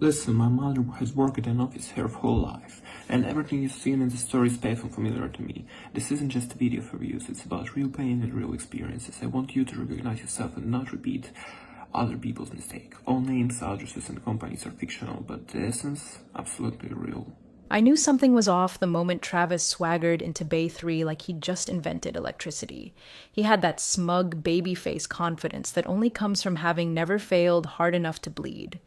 Listen, my mother has worked in an office her whole life, and everything you've seen in the story is painful familiar to me. This isn't just a video for views, it's about real pain and real experiences. I want you to recognize yourself and not repeat other people's mistake. All names, addresses, and companies are fictional, but the essence, absolutely real. I knew something was off the moment Travis swaggered into Bay 3 like he'd just invented electricity. He had that smug, baby-face confidence that only comes from having never failed hard enough to bleed.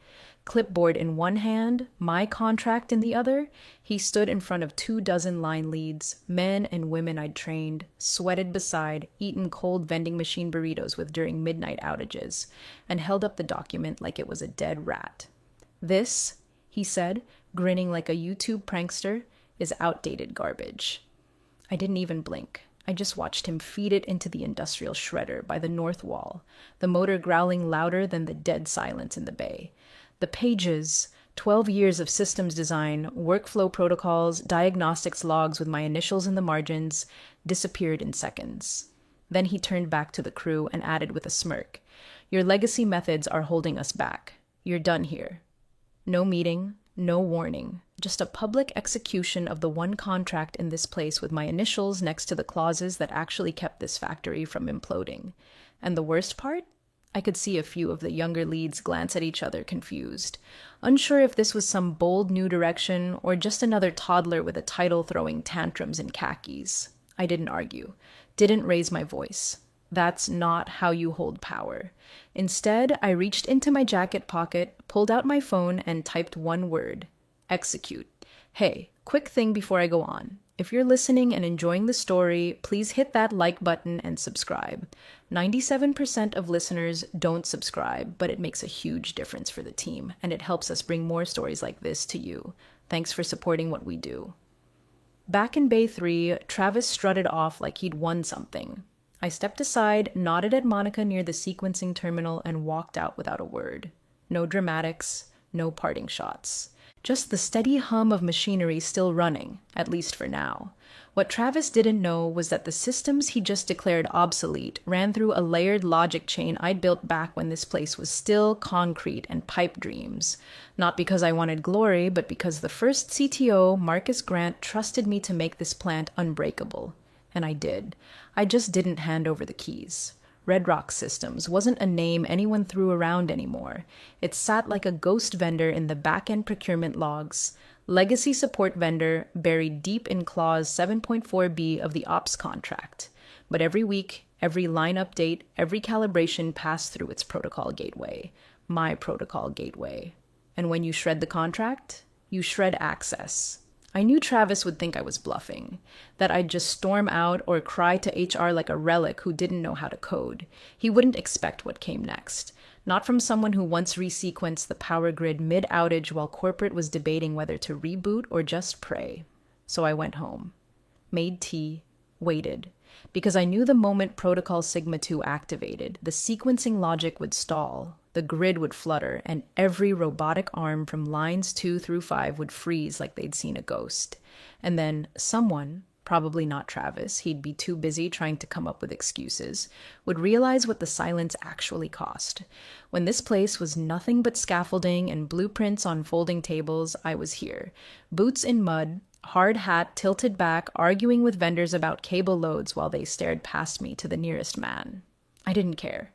Clipboard in one hand, my contract in the other, he stood in front of 24 line leads, men and women I'd trained, sweated beside, eaten cold vending machine burritos with during midnight outages, and held up the document like it was a dead rat. This, he said, grinning like a YouTube prankster, is outdated garbage. I didn't even blink. I just watched him feed it into the industrial shredder by the north wall, the motor growling louder than the dead silence in the bay. The pages, 12 years of systems design, workflow protocols, diagnostics logs with my initials in the margins, disappeared in seconds. Then he turned back to the crew and added with a smirk, "Your legacy methods are holding us back. You're done here." No meeting, no warning, just a public execution of the one contract in this place with my initials next to the clauses that actually kept this factory from imploding. And the worst part? I could see a few of the younger leads glance at each other confused, unsure if this was some bold new direction or just another toddler with a title throwing tantrums in khakis. I didn't argue, didn't raise my voice. That's not how you hold power. Instead, I reached into my jacket pocket, pulled out my phone, and typed one word: execute. Hey, quick thing before I go on. If you're listening and enjoying the story, please hit that like button and subscribe. 97% of listeners don't subscribe, but it makes a huge difference for the team, and it helps us bring more stories like this to you. Thanks for supporting what we do. Back in Bay 3, Travis strutted off like he'd won something. I stepped aside, nodded at Monica near the sequencing terminal, and walked out without a word. No dramatics, no parting shots. Just the steady hum of machinery still running, at least for now. What Travis didn't know was that the systems he just declared obsolete ran through a layered logic chain I'd built back when this place was still concrete and pipe dreams. Not because I wanted glory, but because the first CTO, Marcus Grant, trusted me to make this plant unbreakable. And I did. I just didn't hand over the keys. Red Rock Systems wasn't a name anyone threw around anymore. It sat like a ghost vendor in the back-end procurement logs, legacy support vendor buried deep in clause 7.4b of the ops contract. But every week, every line update, every calibration passed through its protocol gateway, my protocol gateway. And when you shred the contract, you shred access. I knew Travis would think I was bluffing, that I'd just storm out or cry to HR like a relic who didn't know how to code. He wouldn't expect what came next, not from someone who once resequenced the power grid mid-outage while corporate was debating whether to reboot or just pray. So I went home, made tea, waited, because I knew the moment Protocol Sigma 2 activated, the sequencing logic would stall, the grid would flutter, and every robotic arm from lines 2 through 5 would freeze like they'd seen a ghost. And then someone, probably not Travis, he'd be too busy trying to come up with excuses, would realize what the silence actually cost. When this place was nothing but scaffolding and blueprints on folding tables, I was here, boots in mud, hard hat tilted back, arguing with vendors about cable loads while they stared past me to the nearest man. I didn't care.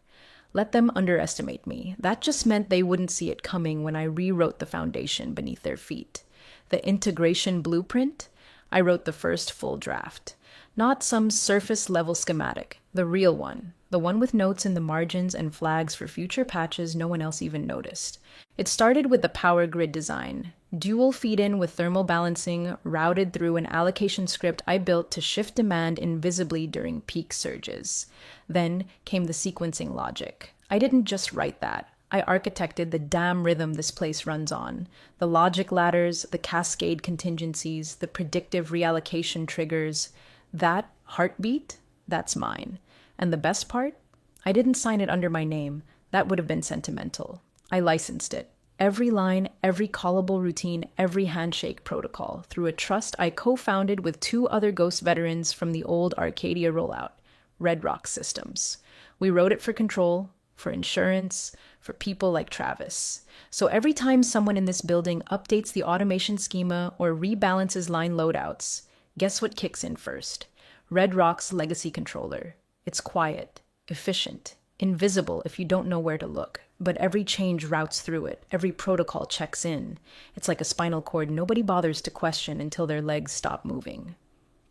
Let them underestimate me. That just meant they wouldn't see it coming when I rewrote the foundation beneath their feet. The integration blueprint? I wrote the first full draft. Not some surface-level schematic, the real one. The one with notes in the margins and flags for future patches no one else even noticed. It started with the power grid design. Dual feed-in with thermal balancing, routed through an allocation script I built to shift demand invisibly during peak surges. Then came the sequencing logic. I didn't just write that. I architected the damn rhythm this place runs on. The logic ladders, the cascade contingencies, the predictive reallocation triggers. That heartbeat, that's mine. And the best part? I didn't sign it under my name. That would have been sentimental. I licensed it. Every line, every callable routine, every handshake protocol, through a trust I co-founded with 2 other Ghost veterans from the old Arcadia rollout, Red Rock Systems. We wrote it for control, for insurance, for people like Travis. So every time someone in this building updates the automation schema or rebalances line loadouts, guess what kicks in first? Red Rock's legacy controller. It's quiet, efficient, invisible if you don't know where to look, but every change routes through it, every protocol checks in. It's like a spinal cord nobody bothers to question until their legs stop moving.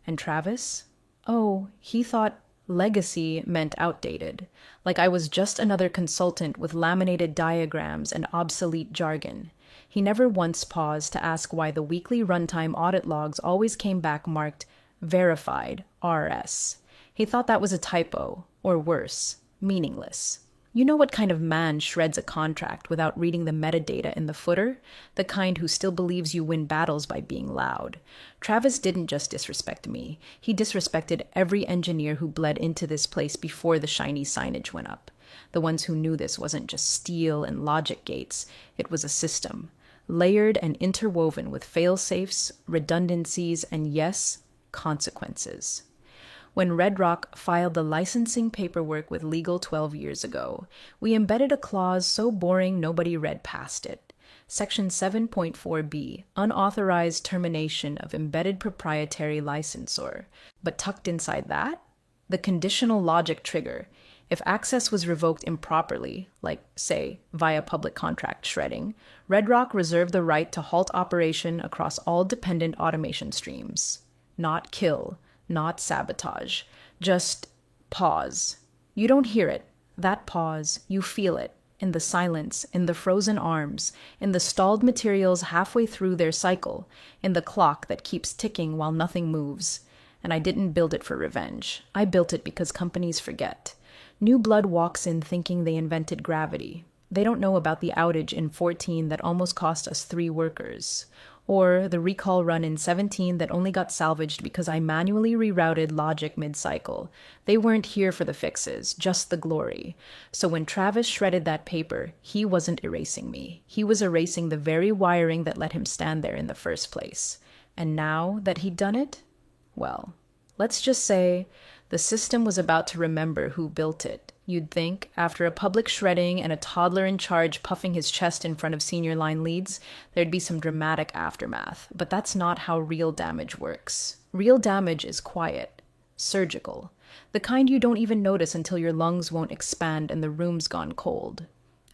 And Travis? Oh, he thought legacy meant outdated, like I was just another consultant with laminated diagrams and obsolete jargon. He never once paused to ask why the weekly runtime audit logs always came back marked verified RS. He thought that was a typo, or worse, meaningless. You know what kind of man shreds a contract without reading the metadata in the footer? The kind who still believes you win battles by being loud. Travis didn't just disrespect me. He disrespected every engineer who bled into this place before the shiny signage went up. The ones who knew this wasn't just steel and logic gates. It was a system, layered and interwoven with fail-safes, redundancies, and yes, consequences. When Red Rock filed the licensing paperwork with legal 12 years ago, we embedded a clause so boring nobody read past it. Section 7.4b, unauthorized termination of embedded proprietary licensor. But tucked inside that, the conditional logic trigger. If access was revoked improperly, like, say, via public contract shredding, Red Rock reserved the right to halt operation across all dependent automation streams. Not kill, not sabotage, just pause. You don't hear it. That pause, you feel it. In the silence, in the frozen arms, in the stalled materials halfway through their cycle, in the clock that keeps ticking while nothing moves. And I didn't build it for revenge. I built it because companies forget. New blood walks in thinking they invented gravity. They don't know about the outage in 14 that almost cost us 3 workers. Or the recall run in 17 that only got salvaged because I manually rerouted logic mid-cycle. They weren't here for the fixes, just the glory. So when Travis shredded that paper, he wasn't erasing me. He was erasing the very wiring that let him stand there in the first place. And now that he'd done it, well, let's just say the system was about to remember who built it. You'd think, after a public shredding and a toddler in charge puffing his chest in front of senior line leads, there'd be some dramatic aftermath. But that's not how real damage works. Real damage is quiet, surgical, the kind you don't even notice until your lungs won't expand and the room's gone cold.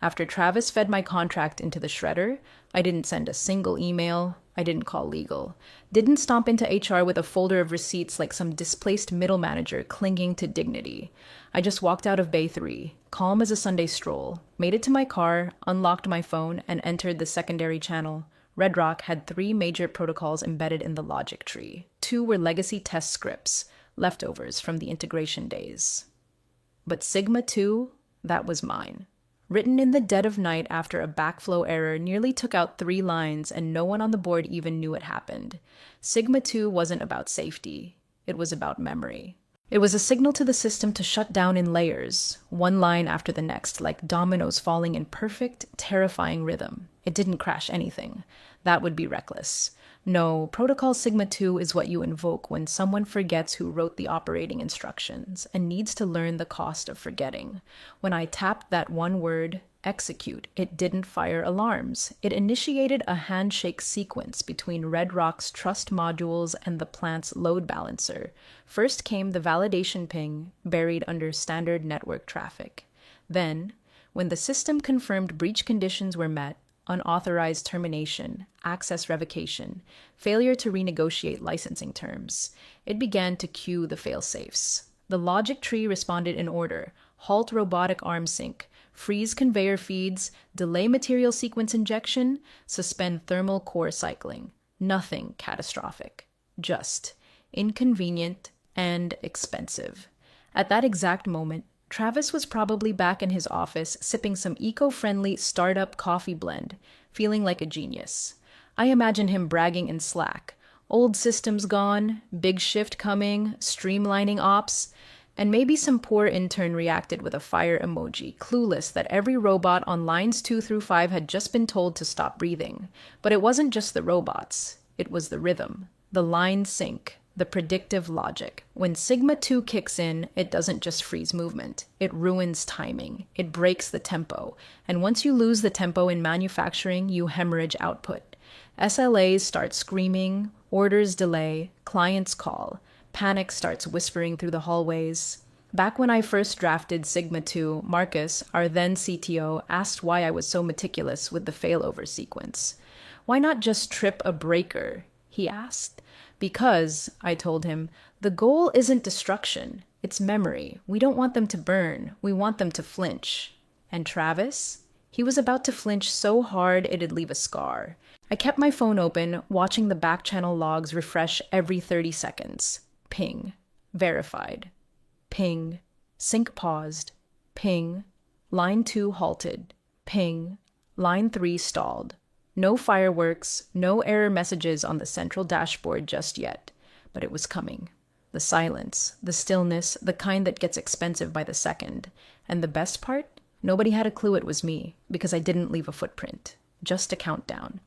After Travis fed my contract into the shredder, I didn't send a single email. I didn't call legal. Didn't stomp into HR with a folder of receipts like some displaced middle manager clinging to dignity. I just walked out of Bay 3, calm as a Sunday stroll, made it to my car, unlocked my phone, and entered the secondary channel. Red Rock had 3 major protocols embedded in the logic tree. 2 were legacy test scripts, leftovers from the integration days. But Sigma 2, that was mine. Written in the dead of night after a backflow error nearly took out 3 lines and no one on the board even knew it happened. Sigma 2 wasn't about safety. It was about memory. It was a signal to the system to shut down in layers, one line after the next, like dominoes falling in perfect, terrifying rhythm. It didn't crash anything. That would be reckless. No, Protocol Sigma 2 is what you invoke when someone forgets who wrote the operating instructions and needs to learn the cost of forgetting. When I tapped that one word, execute, it didn't fire alarms. It initiated a handshake sequence between Red Rock's trust modules and the plant's load balancer. First came the validation ping, buried under standard network traffic. Then, when the system confirmed breach conditions were met, unauthorized termination, access revocation, failure to renegotiate licensing terms, it began to cue the failsafes. The logic tree responded in order: halt robotic arm sync, freeze conveyor feeds, delay material sequence injection, suspend thermal core cycling. Nothing catastrophic. Just inconvenient and expensive. At that exact moment, Travis was probably back in his office sipping some eco-friendly startup coffee blend, feeling like a genius. I imagine him bragging in Slack. Old systems gone, big shift coming, streamlining ops, and maybe some poor intern reacted with a fire emoji, clueless that every robot on lines 2 through 5 had just been told to stop breathing. But it wasn't just the robots. It was the rhythm, the line sync, the predictive logic. When Sigma 2 kicks in, it doesn't just freeze movement. It ruins timing. It breaks the tempo. And once you lose the tempo in manufacturing, you hemorrhage output. SLAs start screaming, orders delay, clients call. Panic starts whispering through the hallways. Back when I first drafted Sigma 2, Marcus, our then CTO, asked why I was so meticulous with the failover sequence. Why not just trip a breaker? He asked. Because, I told him, the goal isn't destruction, it's memory. We don't want them to burn, we want them to flinch. And Travis? He was about to flinch so hard it'd leave a scar. I kept my phone open, watching the back-channel logs refresh every 30 seconds. Ping. Verified. Ping. Sync paused. Ping. Line 2 halted. Ping. Line 3 stalled. No fireworks, no error messages on the central dashboard just yet, but it was coming. The silence, the stillness, the kind that gets expensive by the second. And the best part? Nobody had a clue it was me, because I didn't leave a footprint. Just a countdown.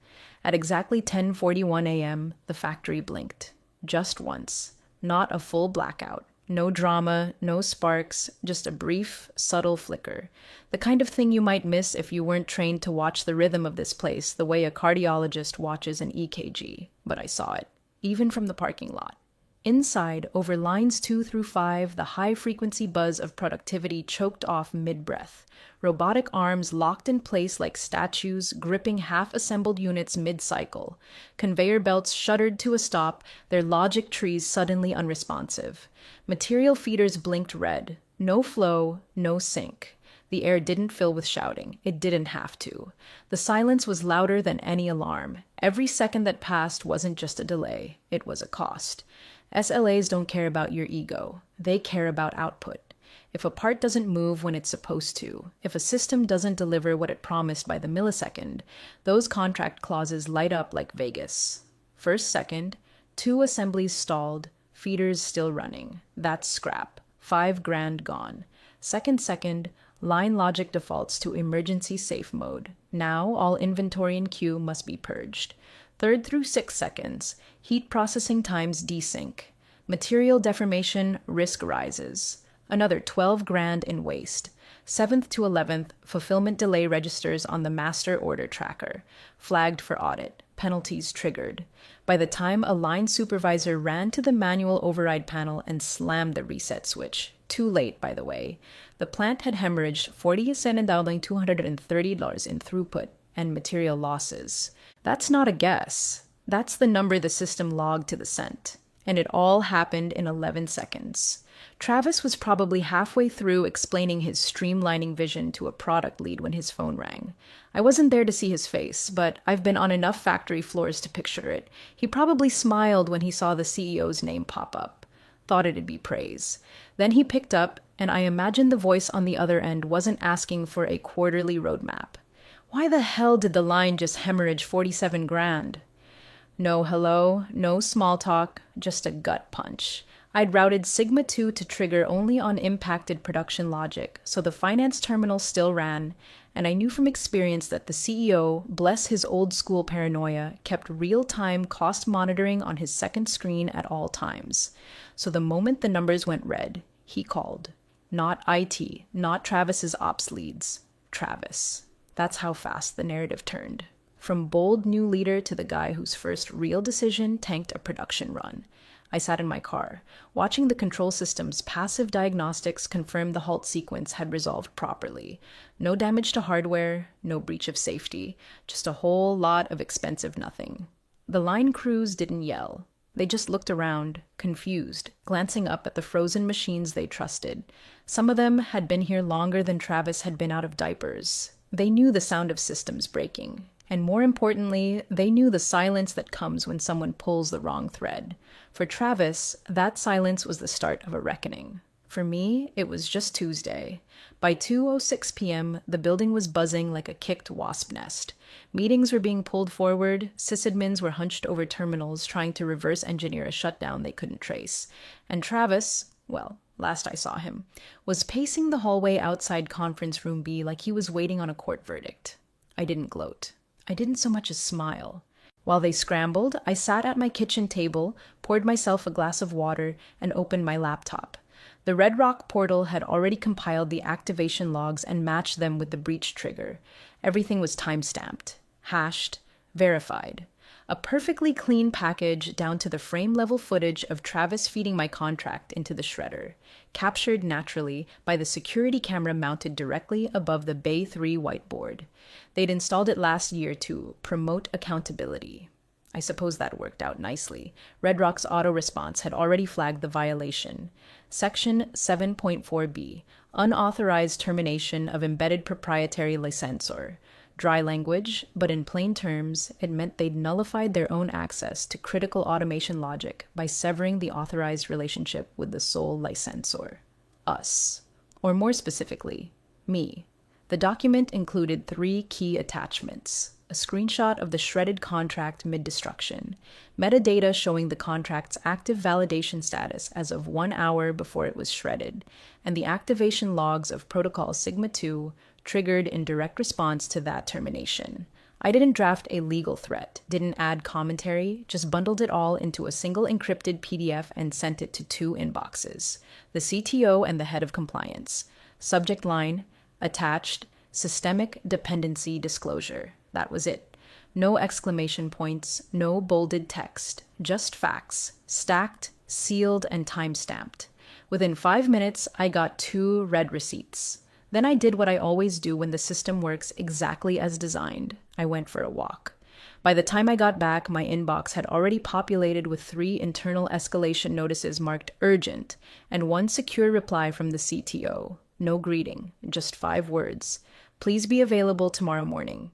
At exactly 10:41 a.m., the factory blinked. Just once. Not a full blackout. No drama, no sparks, just a brief, subtle flicker. The kind of thing you might miss if you weren't trained to watch the rhythm of this place the way a cardiologist watches an EKG. But I saw it, even from the parking lot. Inside, over lines 2 through 5, the high-frequency buzz of productivity choked off mid-breath. Robotic arms locked in place like statues, gripping half-assembled units mid-cycle. Conveyor belts shuddered to a stop, their logic trees suddenly unresponsive. Material feeders blinked red. No flow, no sync. The air didn't fill with shouting. It didn't have to. The silence was louder than any alarm. Every second that passed wasn't just a delay. It was a cost. SLAs don't care about your ego. They care about output. If a part doesn't move when it's supposed to, if a system doesn't deliver what it promised by the millisecond, those contract clauses light up like Vegas. First second, 2 assemblies stalled, feeders still running. That's scrap. $5,000 gone. Second, line logic defaults to emergency safe mode. Now all inventory and queue must be purged. 3rd through 6th seconds, heat processing times desync. Material deformation risk rises. Another $12,000 in waste. 7th to 11th, fulfillment delay registers on the master order tracker. Flagged for audit. Penalties triggered. By the time a line supervisor ran to the manual override panel and slammed the reset switch, too late, by the way, the plant had hemorrhaged $230 in throughput and material losses. That's not a guess. That's the number the system logged to the cent. And it all happened in 11 seconds. Travis was probably halfway through explaining his streamlining vision to a product lead when his phone rang. I wasn't there to see his face, but I've been on enough factory floors to picture it. He probably smiled when he saw the CEO's name pop up. Thought it'd be praise. Then he picked up, and I imagined the voice on the other end wasn't asking for a quarterly roadmap. Why the hell did the line just hemorrhage $47,000? No hello, no small talk, just a gut punch. I'd routed Sigma 2 to trigger only on impacted production logic, so the finance terminal still ran, and I knew from experience that the CEO, bless his old-school paranoia, kept real-time cost monitoring on his second screen at all times. So the moment the numbers went red, he called. Not IT, not Travis's ops leads. Travis. That's how fast the narrative turned. From bold new leader to the guy whose first real decision tanked a production run. I sat in my car, watching the control system's passive diagnostics confirm the halt sequence had resolved properly. No damage to hardware, no breach of safety, just a whole lot of expensive nothing. The line crews didn't yell. They just looked around, confused, glancing up at the frozen machines they trusted. Some of them had been here longer than Travis had been out of diapers. They knew the sound of systems breaking. And more importantly, they knew the silence that comes when someone pulls the wrong thread. For Travis, that silence was the start of a reckoning. For me, it was just Tuesday. By 2:06 p.m., the building was buzzing like a kicked wasp nest. Meetings were being pulled forward, sysadmins were hunched over terminals trying to reverse engineer a shutdown they couldn't trace. And Travis, well, last I saw him, was pacing the hallway outside conference room B like he was waiting on a court verdict. I didn't gloat. I didn't so much as smile. While they scrambled, I sat at my kitchen table, poured myself a glass of water, and opened my laptop. The Red Rock portal had already compiled the activation logs and matched them with the breach trigger. Everything was time-stamped, hashed, verified. A perfectly clean package down to the frame-level footage of Travis feeding my contract into the shredder, captured naturally by the security camera mounted directly above the Bay 3 whiteboard. They'd installed it last year to promote accountability. I suppose that worked out nicely. Red Rock's auto response had already flagged the violation. Section 7.4b, unauthorized termination of embedded proprietary licensor. Dry language, but in plain terms, it meant they'd nullified their own access to critical automation logic by severing the authorized relationship with the sole licensor. Us. Or more specifically, me. The document included 3 key attachments: a screenshot of the shredded contract mid-destruction, metadata showing the contract's active validation status as of 1 hour before it was shredded, and the activation logs of Protocol Sigma 2 triggered in direct response to that termination. I didn't draft a legal threat, didn't add commentary, just bundled it all into a single encrypted PDF and sent it to 2 inboxes: the CTO and the head of compliance. Subject line, attached, systemic dependency disclosure. That was it. No exclamation points, no bolded text, just facts, stacked, sealed, and time-stamped. Within 5 minutes, I got 2 red receipts. Then I did what I always do when the system works exactly as designed. I went for a walk. By the time I got back, my inbox had already populated with 3 internal escalation notices marked urgent and 1 secure reply from the CTO. No greeting, just 5 words. Please be available tomorrow morning.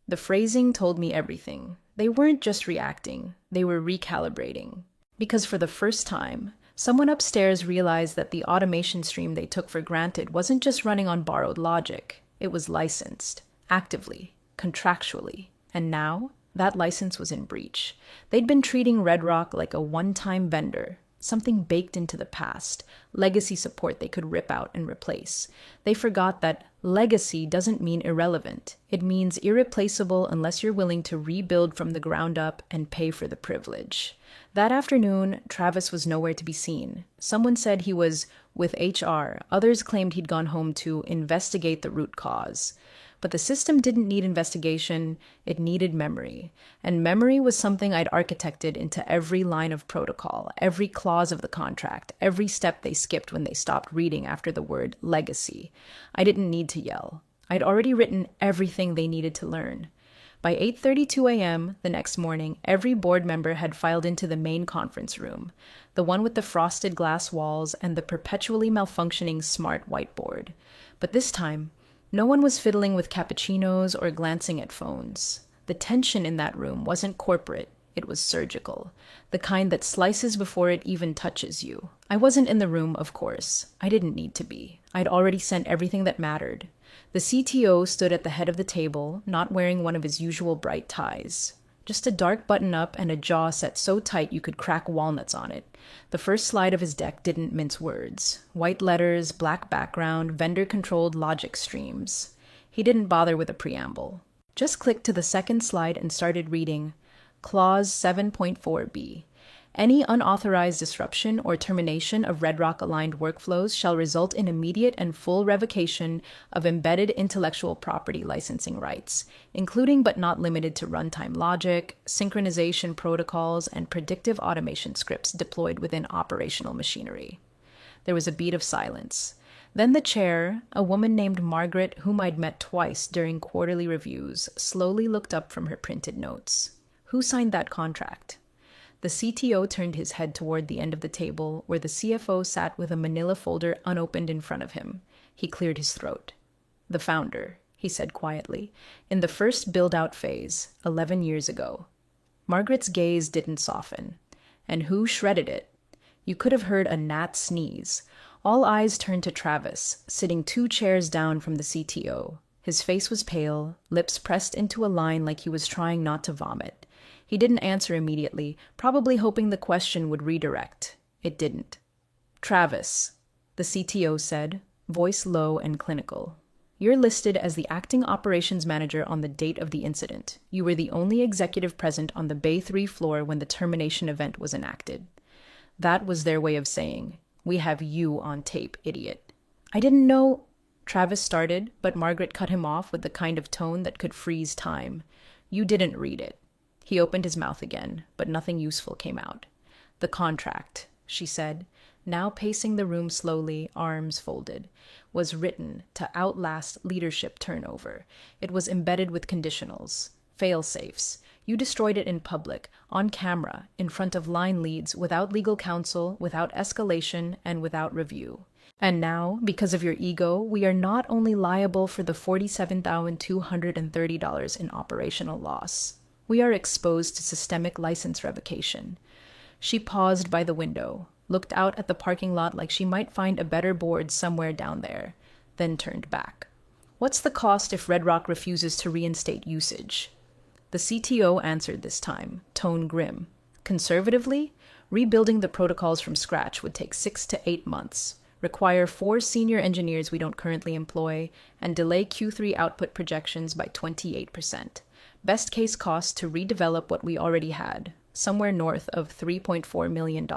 The phrasing told me everything. They weren't just reacting, they were recalibrating. Because for the first time, someone upstairs realized that the automation stream they took for granted wasn't just running on borrowed logic. It was licensed, actively, contractually. And now, that license was in breach. They'd been treating Red Rock like a one-time vendor, something baked into the past, legacy support they could rip out and replace. They forgot that legacy doesn't mean irrelevant. It means irreplaceable unless you're willing to rebuild from the ground up and pay for the privilege. That afternoon, Travis was nowhere to be seen. Someone said he was with HR. Others claimed he'd gone home to investigate the root cause. But the system didn't need investigation, it needed memory. And memory was something I'd architected into every line of protocol, every clause of the contract, every step they skipped when they stopped reading after the word legacy. I didn't need to yell. I'd already written everything they needed to learn. By 8:32 a.m. the next morning, every board member had filed into the main conference room, the one with the frosted glass walls and the perpetually malfunctioning smart whiteboard. But this time, no one was fiddling with cappuccinos or glancing at phones. The tension in that room wasn't corporate, it was surgical, the kind that slices before it even touches you. I wasn't in the room, of course. I didn't need to be. I'd already sent everything that mattered. The CTO stood at the head of the table, not wearing one of his usual bright ties. Just a dark button-up and a jaw set so tight you could crack walnuts on it. The first slide of his deck didn't mince words. White letters, black background, vendor-controlled logic streams. He didn't bother with a preamble. Just clicked to the second slide and started reading Clause 7.4b. Any unauthorized disruption or termination of Red Rock-aligned workflows shall result in immediate and full revocation of embedded intellectual property licensing rights, including but not limited to runtime logic, synchronization protocols, and predictive automation scripts deployed within operational machinery. There was a beat of silence. Then the chair, a woman named Margaret, whom I'd met twice during quarterly reviews, slowly looked up from her printed notes. Who signed that contract? The CTO turned his head toward the end of the table, where the CFO sat with a manila folder unopened in front of him. He cleared his throat. The founder, he said quietly, in the first build-out phase, 11 years ago. Margaret's gaze didn't soften. And who shredded it? You could have heard a gnat sneeze. All eyes turned to Travis, sitting 2 chairs down from the CTO. His face was pale, lips pressed into a line like he was trying not to vomit. He didn't answer immediately, probably hoping the question would redirect. It didn't. Travis, the CTO said, voice low and clinical. You're listed as the acting operations manager on the date of the incident. You were the only executive present on the Bay 3 floor when the termination event was enacted. That was their way of saying, "We have you on tape, idiot." "I didn't know," Travis started, but Margaret cut him off with the kind of tone that could freeze time. "You didn't read it." He opened his mouth again, but nothing useful came out. "The contract," she said, now pacing the room slowly, arms folded, "was written to outlast leadership turnover. It was embedded with conditionals, fail-safes. You destroyed it in public, on camera, in front of line leads, without legal counsel, without escalation, and without review. And now, because of your ego, we are not only liable for the $47,230 in operational loss. We are exposed to systemic license revocation." She paused by the window, looked out at the parking lot like she might find a better board somewhere down there, then turned back. "What's the cost if Red Rock refuses to reinstate usage?" The CTO answered this time, tone grim. "Conservatively, rebuilding the protocols from scratch would take 6 to 8 months, require 4 senior engineers we don't currently employ, and delay Q3 output projections by 28%. Best case cost to redevelop what we already had, somewhere north of $3.4 million.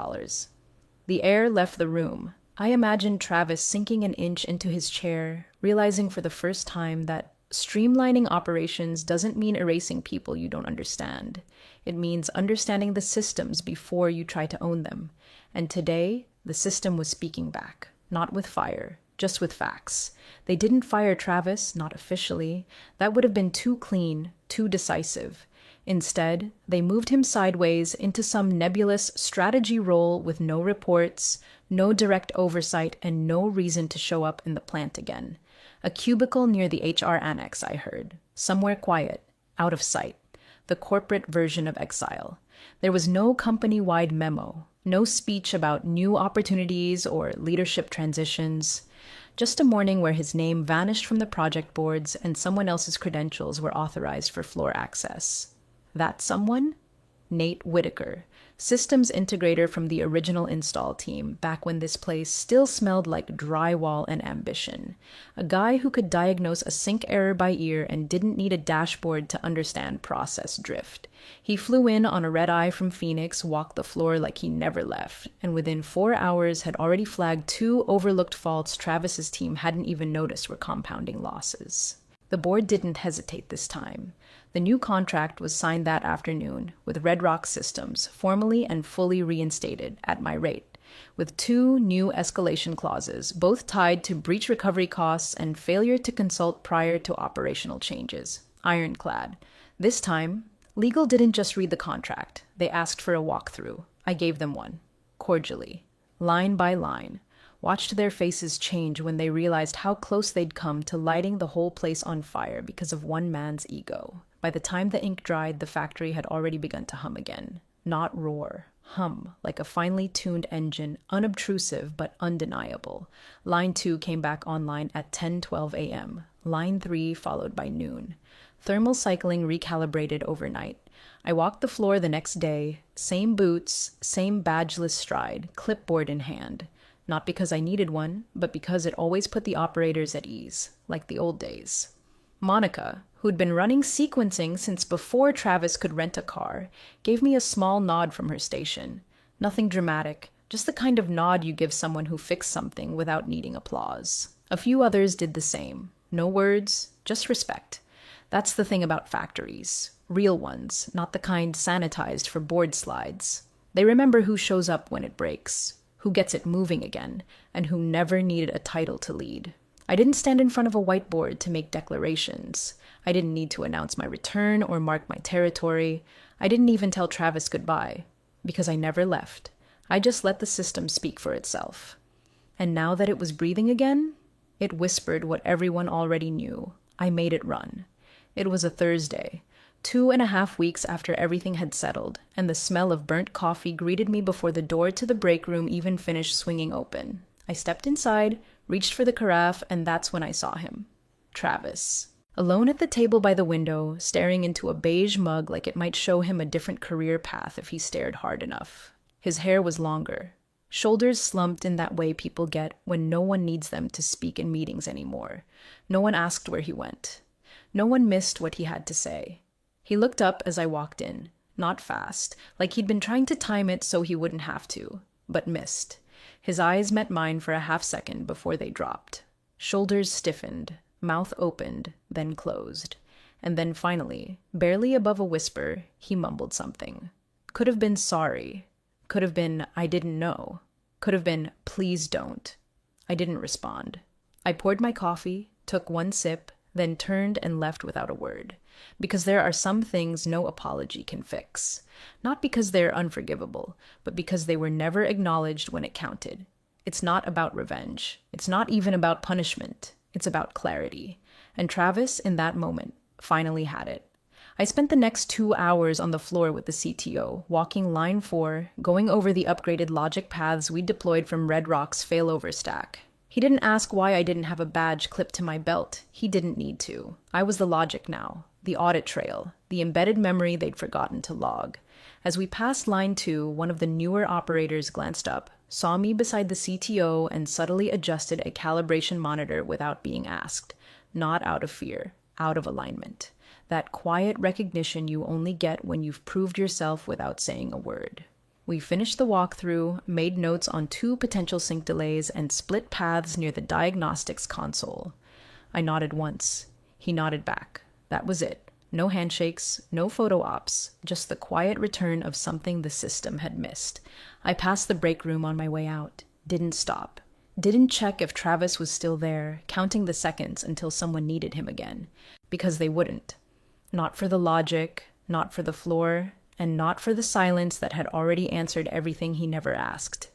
The air left the room. I imagined Travis sinking an inch into his chair, realizing for the first time that streamlining operations doesn't mean erasing people you don't understand. It means understanding the systems before you try to own them. And today, the system was speaking back, not with fire, just with facts. They didn't fire Travis, not officially. That would have been too clean, too decisive. Instead, they moved him sideways into some nebulous strategy role with no reports, no direct oversight, and no reason to show up in the plant again. A cubicle near the HR annex, I heard. Somewhere quiet, out of sight. The corporate version of exile. There was no company-wide memo, no speech about new opportunities or leadership transitions. Just a morning where his name vanished from the project boards and someone else's credentials were authorized for floor access. That someone? Nate Whitaker, systems integrator from the original install team, back when this place still smelled like drywall and ambition. A guy who could diagnose a sync error by ear and didn't need a dashboard to understand process drift. He flew in on a red-eye from Phoenix, walked the floor like he never left, and within 4 hours had already flagged 2 overlooked faults Travis's team hadn't even noticed were compounding losses. The board didn't hesitate this time. The new contract was signed that afternoon, with Red Rock Systems formally and fully reinstated at my rate, with 2 new escalation clauses, both tied to breach recovery costs and failure to consult prior to operational changes. Ironclad. This time, legal didn't just read the contract. They asked for a walkthrough. I gave them one. Cordially. Line by line. Watched their faces change when they realized how close they'd come to lighting the whole place on fire because of one man's ego. By the time the ink dried, the factory had already begun to hum again. Not roar. Hum, like a finely tuned engine, unobtrusive but undeniable. Line 2 came back online at 10:12 a.m. Line 3 followed by noon. Thermal cycling recalibrated overnight. I walked the floor the next day, same boots, same badgeless stride, clipboard in hand. Not because I needed one, but because it always put the operators at ease, like the old days. Monica, who'd been running sequencing since before Travis could rent a car, gave me a small nod from her station. Nothing dramatic, just the kind of nod you give someone who fixed something without needing applause. A few others did the same. No words, just respect. That's the thing about factories. Real ones, not the kind sanitized for board slides. They remember who shows up when it breaks, who gets it moving again, and who never needed a title to lead. I didn't stand in front of a whiteboard to make declarations. I didn't need to announce my return or mark my territory. I didn't even tell Travis goodbye, because I never left. I just let the system speak for itself. And now that it was breathing again, it whispered what everyone already knew. I made it run. It was a Thursday, 2.5 weeks after everything had settled, and the smell of burnt coffee greeted me before the door to the break room even finished swinging open. I stepped inside, reached for the carafe, and that's when I saw him. Travis. Alone at the table by the window, staring into a beige mug like it might show him a different career path if he stared hard enough. His hair was longer, Shoulders slumped in that way people get when no one needs them to speak in meetings anymore. No one asked where he went. No one missed what he had to say. He looked up as I walked in, not fast, like he'd been trying to time it so he wouldn't have to, but missed. His eyes met mine for a half second before they dropped. Shoulders stiffened, mouth opened, then closed. And then finally, barely above a whisper, he mumbled something. Could have been sorry. Could have been I didn't know. Could have been please don't. I didn't respond. I poured my coffee, took one sip, then turned and left without a word. Because there are some things no apology can fix. Not because they're unforgivable, but because they were never acknowledged when it counted. It's not about revenge. It's not even about punishment. It's about clarity. And Travis, in that moment, finally had it. I spent the next 2 hours on the floor with the CTO, walking line 4, going over the upgraded logic paths we deployed from Red Rock's failover stack. He didn't ask why I didn't have a badge clipped to my belt. He didn't need to. I was the logic now, the audit trail, the embedded memory they'd forgotten to log. As we passed line 2, one of the newer operators glanced up, saw me beside the CTO, and subtly adjusted a calibration monitor without being asked. Not out of fear, out of alignment. That quiet recognition you only get when you've proved yourself without saying a word. We finished the walkthrough, made notes on 2 potential sync delays, and split paths near the diagnostics console. I nodded once. He nodded back. That was it. No handshakes, no photo ops, just the quiet return of something the system had missed. I passed the break room on my way out. Didn't stop. Didn't check if Travis was still there, counting the seconds until someone needed him again. Because they wouldn't. Not for the logic, not for the floor, and not for the silence that had already answered everything he never asked.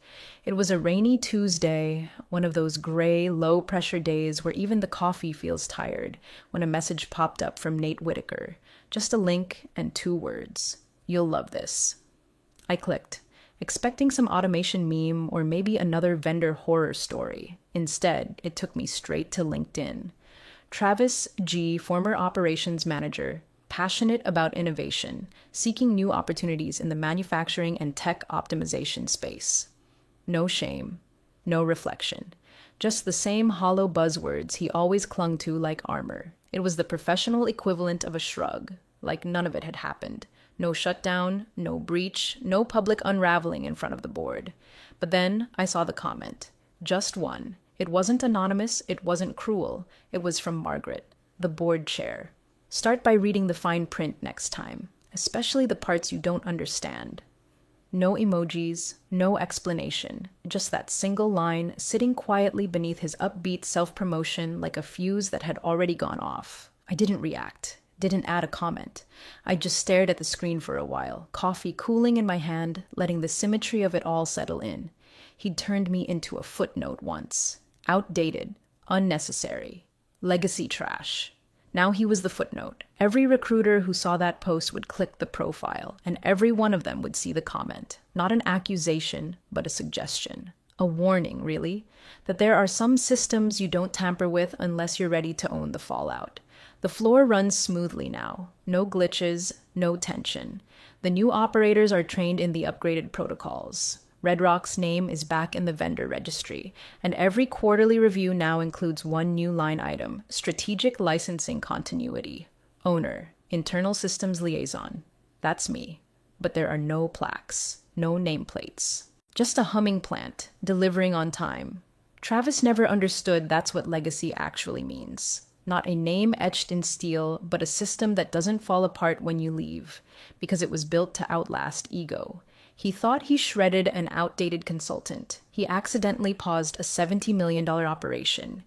It was a rainy Tuesday, one of those gray, low-pressure days where even the coffee feels tired, when a message popped up from Nate Whitaker. Just a link and 2 words. You'll love this. I clicked, expecting some automation meme or maybe another vendor horror story. Instead, it took me straight to LinkedIn. Travis G., former operations manager, passionate about innovation, seeking new opportunities in the manufacturing and tech optimization space. No shame, no reflection, just the same hollow buzzwords he always clung to like armor. It was the professional equivalent of a shrug, like none of it had happened. No shutdown, no breach, no public unraveling in front of the board. But then I saw the comment. Just one. It wasn't anonymous, it wasn't cruel. It was from Margaret, the board chair. Start by reading the fine print next time, especially the parts you don't understand. No emojis, no explanation, just that single line sitting quietly beneath his upbeat self-promotion like a fuse that had already gone off. I didn't react, didn't add a comment. I just stared at the screen for a while, coffee cooling in my hand, letting the symmetry of it all settle in. He'd turned me into a footnote once. Outdated, unnecessary, legacy trash. Now he was the footnote. Every recruiter who saw that post would click the profile, and every one of them would see the comment. Not an accusation, but a suggestion. A warning, really, that there are some systems you don't tamper with unless you're ready to own the fallout. The floor runs smoothly now. No glitches, no tension. The new operators are trained in the upgraded protocols. Red Rock's name is back in the vendor registry, and every quarterly review now includes one new line item, strategic licensing continuity. Owner, internal systems liaison. That's me. But there are no plaques, no nameplates. Just a humming plant, delivering on time. Travis never understood that's what legacy actually means. Not a name etched in steel, but a system that doesn't fall apart when you leave, because it was built to outlast ego. He thought he shredded an outdated consultant. He accidentally paused a $70 million operation.